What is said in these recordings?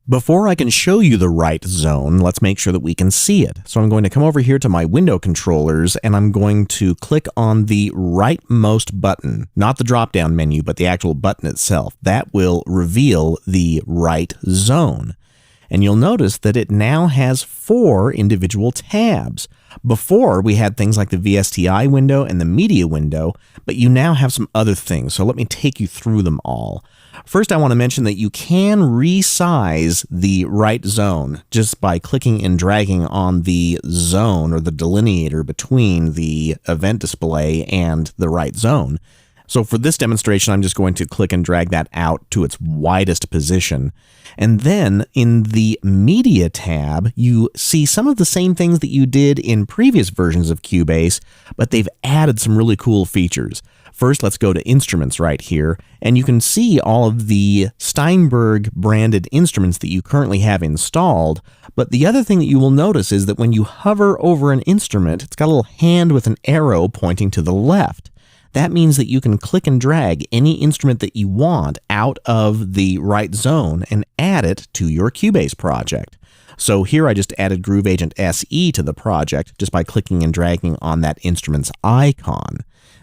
Before I can show you the right zone, let's make sure that we can see it. So I'm going to come over here to my window controllers and I'm going to click on the rightmost button, not the drop-down menu, but the actual button itself. That will reveal the right zone. And you'll notice that it now has 4 individual tabs. Before, we had things like the VSTI window and the media window, but you now have some other things. So let me take you through them all. First, I want to mention that you can resize the right zone just by clicking and dragging on the zone or the delineator between the event display and the right zone. So for this demonstration, I'm just going to click and drag that out to its widest position. And then in the Media tab, you see some of the same things that you did in previous versions of Cubase, but they've added some really cool features. First, let's go to Instruments right here, and you can see all of the Steinberg branded instruments that you currently have installed. But the other thing that you will notice is that when you hover over an instrument, it's got a little hand with an arrow pointing to the left. That means that you can click and drag any instrument that you want out of the right zone and add it to your Cubase project. So here I just added Groove Agent SE to the project just by clicking and dragging on that instrument's icon.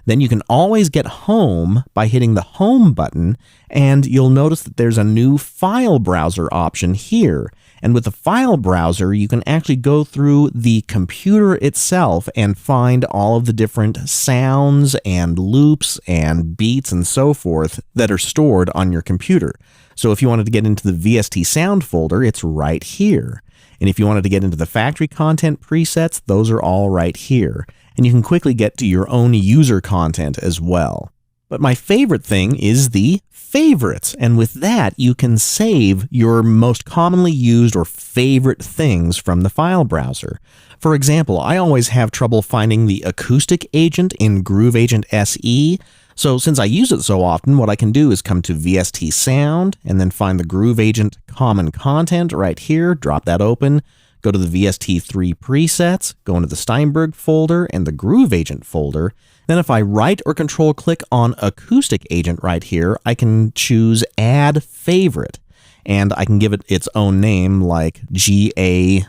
Then you can always get home by hitting the home button, and you'll notice that there's a new file browser option here. And with the file browser, you can actually go through the computer itself and find all of the different sounds and loops and beats and so forth that are stored on your computer. So if you wanted to get into the VST sound folder, it's right here. And if you wanted to get into the factory content presets, those are all right here. And you can quickly get to your own user content as well. But my favorite thing is the favorites, and with that you can save your most commonly used or favorite things from the file browser. For example, I always have trouble finding the acoustic agent in Groove Agent SE, so since I use it so often, what I can do is come to VST Sound and then find the Groove Agent Common Content right here, drop that open, go to the VST3 presets, go into the Steinberg folder and the Groove Agent folder. Then if I right or control click on Acoustic Agent right here, I can choose Add Favorite. And I can give it its own name like GASE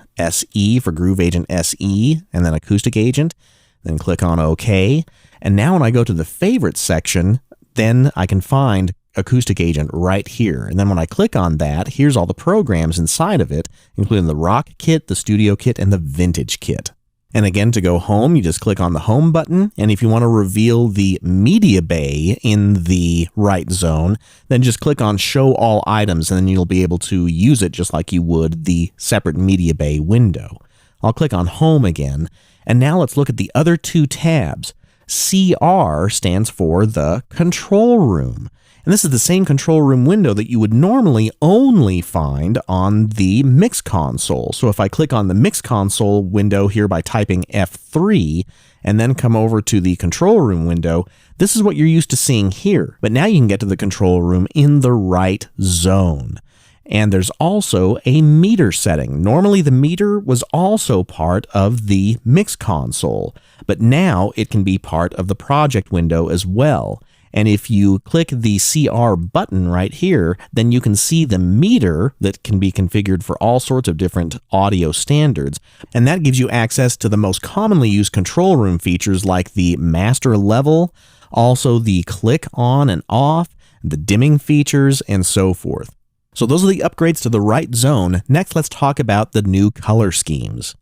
for Groove Agent SE, and then Acoustic Agent. Then click on OK. And now when I go to the Favorites section, then I can find Acoustic Agent right here. And then when I click on that, here's all the programs inside of it, including the Rock Kit, the Studio Kit, and the Vintage Kit. And again, to go home, you just click on the Home button, and if you want to reveal the Media Bay in the right zone, then just click on Show All Items, and then you'll be able to use it just like you would the separate Media Bay window. I'll click on Home again, and now let's look at the other 2 tabs. CR stands for the Control Room. And this is the same control room window that you would normally only find on the mix console. So if I click on the mix console window here by typing F3 and then come over to the control room window, this is what you're used to seeing here. But now you can get to the control room in the right zone. And there's also a meter setting. Normally the meter was also part of the mix console, but now it can be part of the project window as well. And if you click the CR button right here, then you can see the meter that can be configured for all sorts of different audio standards. And that gives you access to the most commonly used control room features like the master level, also the click on and off, the dimming features, and so forth. So those are the upgrades to the right zone. Next, let's talk about the new color schemes.